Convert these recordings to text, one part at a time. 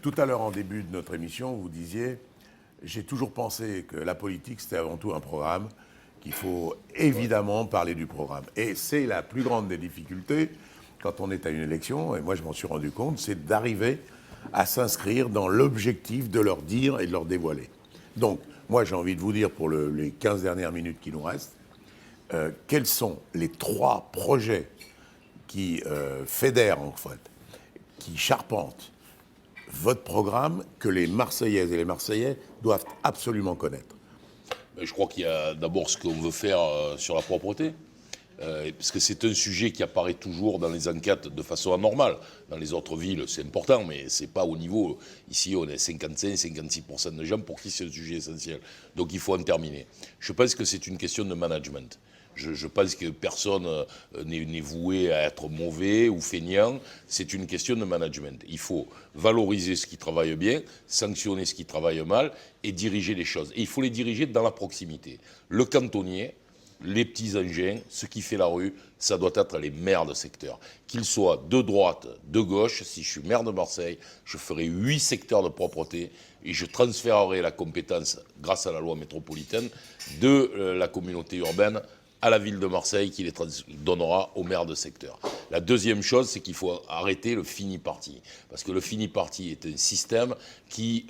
Tout à l'heure, en début de notre émission, vous disiez « J'ai toujours pensé que la politique, c'était avant tout un programme, qu'il faut évidemment parler du programme. » Et c'est la plus grande des difficultés quand on est à une élection, et moi je m'en suis rendu compte, c'est d'arriver à s'inscrire dans l'objectif de leur dire et de leur dévoiler. Donc, moi j'ai envie de vous dire, pour les 15 dernières minutes qui nous restent, quels sont les 3 projets qui fédèrent, en fait, qui charpentent votre programme, que les Marseillaises et les Marseillais doivent absolument connaître? Je crois qu'il y a d'abord ce qu'on veut faire sur la propreté. Parce que c'est un sujet qui apparaît toujours dans les enquêtes de façon anormale. Dans les autres villes, c'est important, mais ce n'est pas au niveau. Ici, on est 55-56% de gens pour qui c'est un sujet essentiel. Donc il faut en terminer. Je pense que c'est une question de management. Je pense que personne n'est voué à être mauvais ou feignant. C'est une question de management. Il faut valoriser ce qui travaille bien, sanctionner ce qui travaille mal et diriger les choses. Et il faut les diriger dans la proximité. Le cantonnier, les petits engins, ce qui fait la rue, ça doit être les maires de secteur. Qu'ils soient de droite, de gauche, si je suis maire de Marseille, je ferai 8 secteurs de propreté et je transférerai la compétence, grâce à la loi métropolitaine, de la communauté urbaine à la ville de Marseille qui les donnera aux maires de secteur. La deuxième chose, c'est qu'il faut arrêter le fini-parti. Parce que le fini-parti est un système qui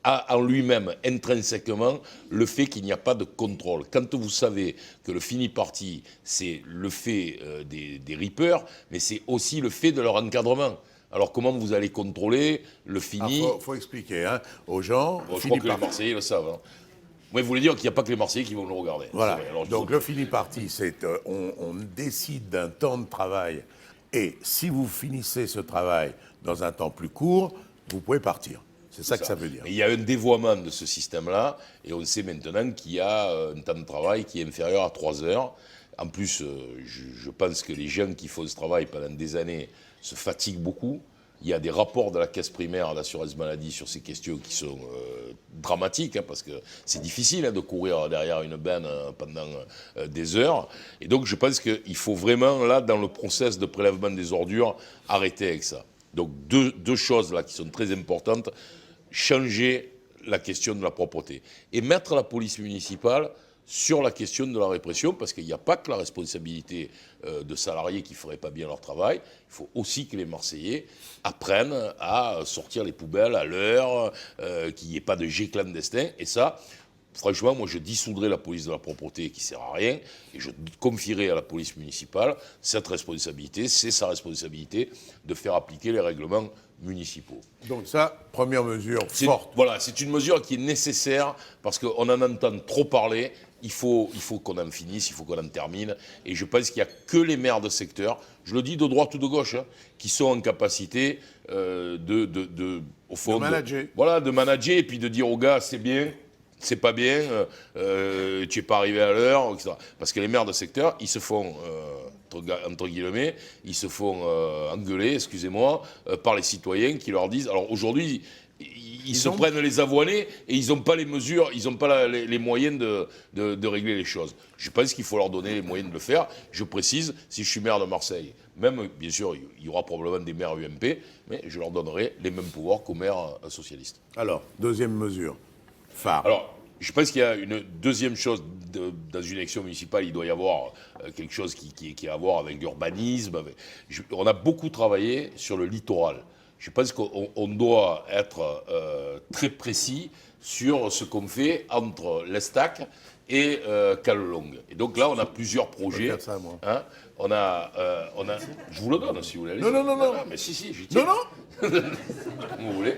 a en lui-même intrinsèquement le fait qu'il n'y a pas de contrôle. Quand vous savez que le fini-parti, c'est le fait des rippers, mais c'est aussi le fait de leur encadrement. Alors comment vous allez contrôler le fini? Il faut expliquer aux gens. Bon, je crois que les Marseillais le savent. Hein. Moi, vous voulez dire qu'il n'y a pas que les Marseillais qui vont le regarder. Voilà. Donc le fini-parti, c'est on décide d'un temps de travail et si vous finissez ce travail dans un temps plus court, vous pouvez partir. C'est ça que ça veut dire. Mais il y a un dévoiement de ce système-là et on sait maintenant qu'il y a un temps de travail qui est inférieur à 3 heures. En plus, je pense que les gens qui font ce travail pendant des années se fatiguent beaucoup. Il y a des rapports de la caisse primaire d'assurance maladie sur ces questions qui sont dramatiques, hein, parce que c'est difficile de courir derrière une benne pendant des heures. Et donc je pense qu'il faut vraiment, là, dans le process de prélèvement des ordures, arrêter avec ça. Donc deux choses là qui sont très importantes, changer la question de la propreté et mettre la police municipale sur la question de la répression, parce qu'il n'y a pas que la responsabilité de salariés qui ne feraient pas bien leur travail, il faut aussi que les Marseillais apprennent à sortir les poubelles à l'heure, qu'il n'y ait pas de jet clandestin, et ça, franchement, moi je dissoudrais la police de la propreté qui ne sert à rien, et je confierais à la police municipale cette responsabilité, c'est sa responsabilité de faire appliquer les règlements municipaux. Donc ça, première mesure forte. Voilà, c'est une mesure qui est nécessaire parce qu'on en entend trop parler. Il faut qu'on en finisse, il faut qu'on en termine. Et je pense qu'il n'y a que les maires de secteur, je le dis de droite ou de gauche, hein, qui sont en capacité au fond, de manager et puis de dire aux gars, c'est bien, c'est pas bien, tu n'es pas arrivé à l'heure, etc. Parce que les maires de secteur, ils se font, entre guillemets, ils se font engueuler, excusez-moi, par les citoyens qui leur disent... Alors aujourd'hui, ils se prennent les avoinés et ils n'ont pas les mesures, ils n'ont pas les moyens de régler les choses. Je pense qu'il faut leur donner les moyens de le faire. Je précise, si je suis maire de Marseille, même, bien sûr, il y aura probablement des maires UMP, mais je leur donnerai les mêmes pouvoirs qu'aux maires socialistes. Alors, deuxième mesure, phare. Alors, je pense qu'il y a une deuxième chose, dans une élection municipale, il doit y avoir quelque chose qui a à voir avec l'urbanisme. On a beaucoup travaillé sur le littoral. Je pense qu'on doit être très précis sur ce qu'on fait entre l'Estac et Callelongue. Et donc là, on a plusieurs projets. Je peux faire ça, moi. Hein, je vous le donne si vous voulez. Non. Mais si, j'y tiens. Non. Vous voulez.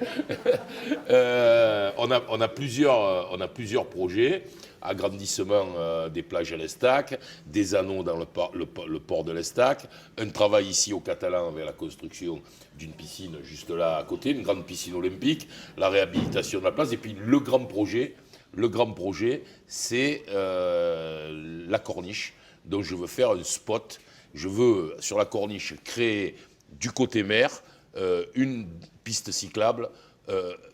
On a plusieurs projets. Agrandissement des plages à l'Estac, des anneaux dans le port de l'Estac, un travail ici au Catalan avec la construction d'une piscine juste là à côté, une grande piscine olympique, la réhabilitation de la place, et puis le grand projet, c'est la corniche, dont je veux faire un spot. Je veux, sur la corniche, créer du côté mer une piste cyclable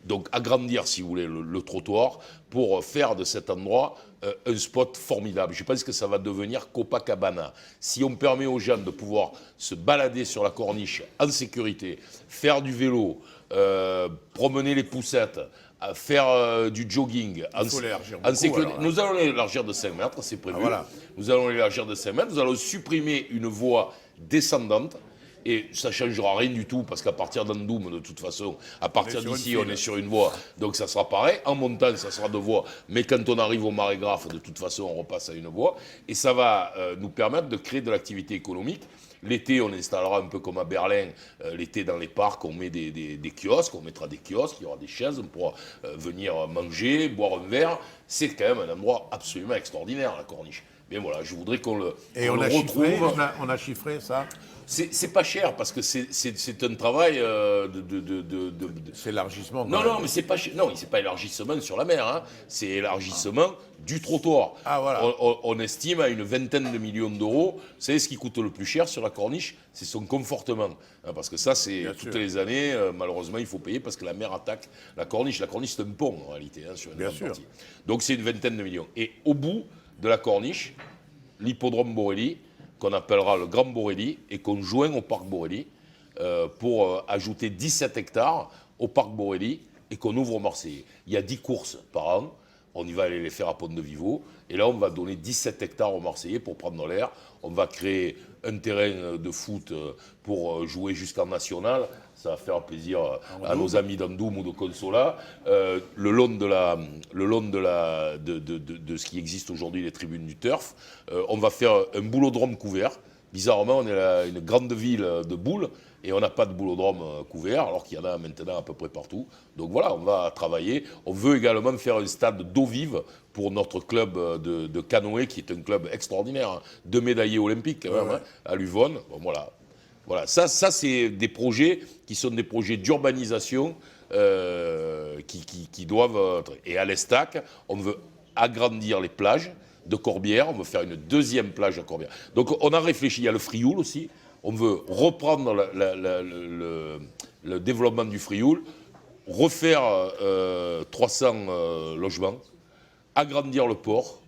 donc agrandir, si vous voulez, le trottoir pour faire de cet endroit un spot formidable. Je pense que ça va devenir Copacabana. Si on permet aux gens de pouvoir se balader sur la corniche en sécurité, faire du vélo, promener les poussettes, à faire du jogging. Il faut l'élargir beaucoup, alors, nous allons l'élargir de 5 mètres, c'est prévu. Ah, voilà. Nous allons l'élargir de 5 mètres. Nous allons supprimer une voie descendante. Et ça ne changera rien du tout, parce qu'à partir d'Andoum, de toute façon, à partir d'ici, on est sur une voie. Donc ça sera pareil. En montagne, ça sera 2 voies. Mais quand on arrive au Marais Graphe, de toute façon, on repasse à une voie. Et ça va nous permettre de créer de l'activité économique. L'été, on installera un peu comme à Berlin, l'été dans les parcs, on met des kiosques, on mettra des kiosques, il y aura des chaises, on pourra venir manger, boire un verre. C'est quand même un endroit absolument extraordinaire, la Corniche. Mais voilà, je voudrais qu'on le, Et qu'on on le a retrouve. chiffré, on a chiffré ça. C'est pas cher, parce que c'est un travail C'est l'élargissement. Non, mais c'est pas cher. Non, c'est pas élargissement sur la mer, hein. C'est élargissement du trottoir. Ah, voilà. On estime à une vingtaine de millions d'euros. Vous savez ce qui coûte le plus cher sur la corniche? C'est son confortement. Hein, parce que ça, c'est Bien toutes sûr. les années, malheureusement, il faut payer parce que la mer attaque la corniche. La corniche, c'est un pont, en réalité, hein, sur une Bien grande sûr. partie. Donc, c'est une vingtaine de millions. Et au bout de la corniche, l'hippodrome Borelli, qu'on appellera le Grand Borelli, et qu'on joint au parc Borelli, pour ajouter 17 hectares au parc Borelli, et qu'on ouvre aux Marseillais. Il y a 10 courses par an. On y va aller les faire à Pont-de-Vivo. Et là, on va donner 17 hectares aux Marseillais pour prendre l'air. On va créer un terrain de foot pour jouer jusqu'en national. Ça va faire plaisir à nos amis d'Andoum ou de Consola. Le long de ce qui existe aujourd'hui, les tribunes du turf, on va faire un boulodrome couvert. Bizarrement, on est une grande ville de boules et on n'a pas de boulodrome couvert, alors qu'il y en a maintenant à peu près partout. Donc voilà, on va travailler. On veut également faire un stade d'eau vive pour notre club de canoë, qui est un club extraordinaire, hein. 2 médaillés olympiques quand même, Ouais. hein, à Luvonne. Bon, voilà. Ça c'est des projets qui sont des projets d'urbanisation qui doivent... Et à l'Estac, on veut agrandir les plages de Corbière, on veut faire une 2e plage à Corbière. Donc on a réfléchi, il y a le Frioul aussi, on veut reprendre le développement du Frioul, refaire 300 logements, agrandir le port,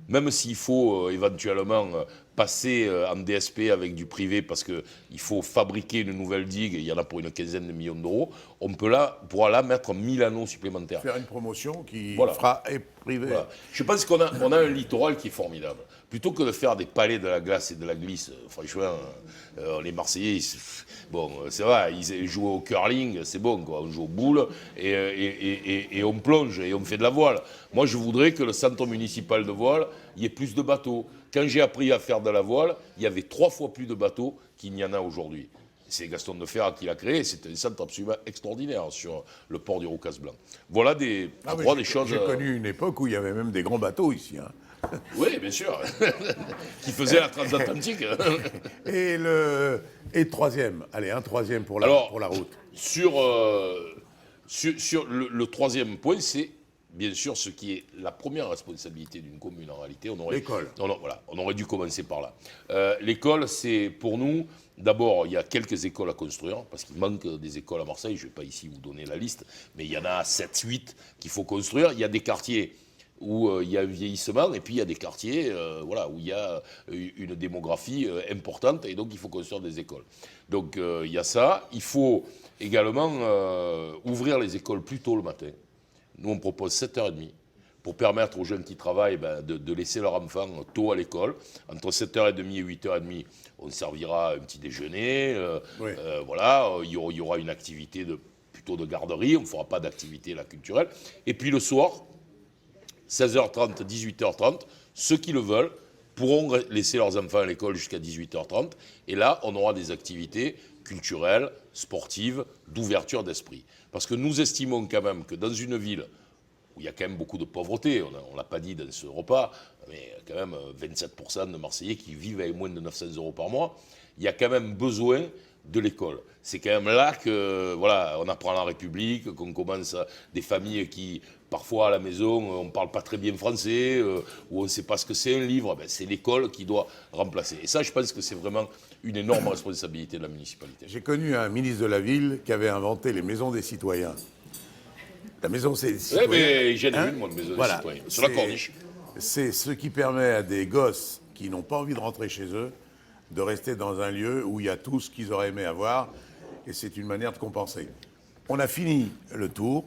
même s'il faut éventuellement passer en DSP avec du privé parce qu'il faut fabriquer une nouvelle digue, il y en a pour une quinzaine de millions d'euros, on pourra là mettre 1000 anneaux supplémentaires. Faire une promotion qui Voilà. fera et privé. Voilà. Je pense qu'on a un littoral qui est formidable. Plutôt que de faire des palais de la glace et de la glisse, franchement, les Marseillais, bon, c'est vrai, ils jouent au curling, c'est bon, quoi. On joue aux boules et on plonge et on fait de la voile. Moi, je voudrais que le centre municipal de voile, il y ait plus de bateaux. Quand j'ai appris à faire de la voile, il y avait 3 fois plus de bateaux qu'il n'y en a aujourd'hui. C'est Gaston Defferre qui l'a créé, c'est un centre absolument extraordinaire sur le port du Roucas-Blanc. Voilà des choses... J'ai connu une époque où il y avait même des grands bateaux ici. Hein. Oui, bien sûr, qui faisait la transatlantique. Et troisième, allez, un troisième pour la route. Sur le 3e point, c'est bien sûr ce qui est la première responsabilité d'une commune en réalité. L'école. On aurait dû commencer par là. L'école, c'est pour nous, d'abord, il y a quelques écoles à construire, parce qu'il manque des écoles à Marseille. Je ne vais pas ici vous donner la liste, mais il y en a 7, 8 qu'il faut construire. Il y a des quartiers où il y a un vieillissement, et puis il y a des quartiers où il y a une démographie importante, et donc il faut construire des écoles. Donc il y a ça. Il faut également ouvrir les écoles plus tôt le matin. Nous, on propose 7h30 pour permettre aux jeunes qui travaillent de laisser leurs enfants tôt à l'école. Entre 7h30 et 8h30, on servira un petit déjeuner. Oui. Il y aura une activité plutôt de garderie. On ne fera pas d'activité culturelle. Et puis le soir, 16h30, 18h30, ceux qui le veulent pourront laisser leurs enfants à l'école jusqu'à 18h30. Et là, on aura des activités culturelles, sportives, d'ouverture d'esprit. Parce que nous estimons quand même que dans une ville où il y a quand même beaucoup de pauvreté, on ne l'a pas dit dans ce repas, mais quand même 27% de Marseillais qui vivent avec moins de 900 € par mois, il y a quand même besoin de l'école. C'est quand même là que on apprend la République, qu'on commence des familles qui, parfois à la maison, on ne parle pas très bien français, ou on ne sait pas ce que c'est un livre. C'est l'école qui doit remplacer. Et ça, je pense que c'est vraiment une énorme responsabilité de la municipalité. J'ai connu un ministre de la ville qui avait inventé les maisons des citoyens. La maison, c'est des Oui, citoyens. mais j'en ai Hein une, moi, de maison Voilà. des citoyens. Sur la C'est- corniche. C'est ce qui permet à des gosses qui n'ont pas envie de rentrer chez eux de rester dans un lieu où il y a tout ce qu'ils auraient aimé avoir, et c'est une manière de compenser. On a fini le tour,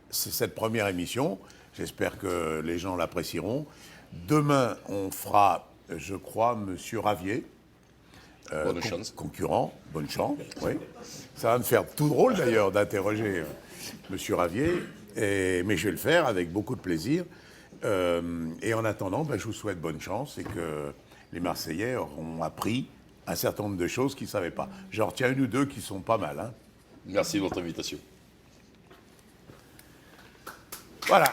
c'est cette première émission, j'espère que les gens l'apprécieront. Demain, on fera, je crois, Monsieur Ravier, Bonne chance. concurrent, bonne chance, oui. Ça va me faire tout drôle d'ailleurs d'interroger Monsieur Ravier, mais je vais le faire avec beaucoup de plaisir. Et en attendant, je vous souhaite bonne chance et que les Marseillais auront appris un certain nombre de choses qu'ils ne savaient pas. J'en retiens une ou deux qui sont pas mal. Hein. Merci de votre invitation. Voilà.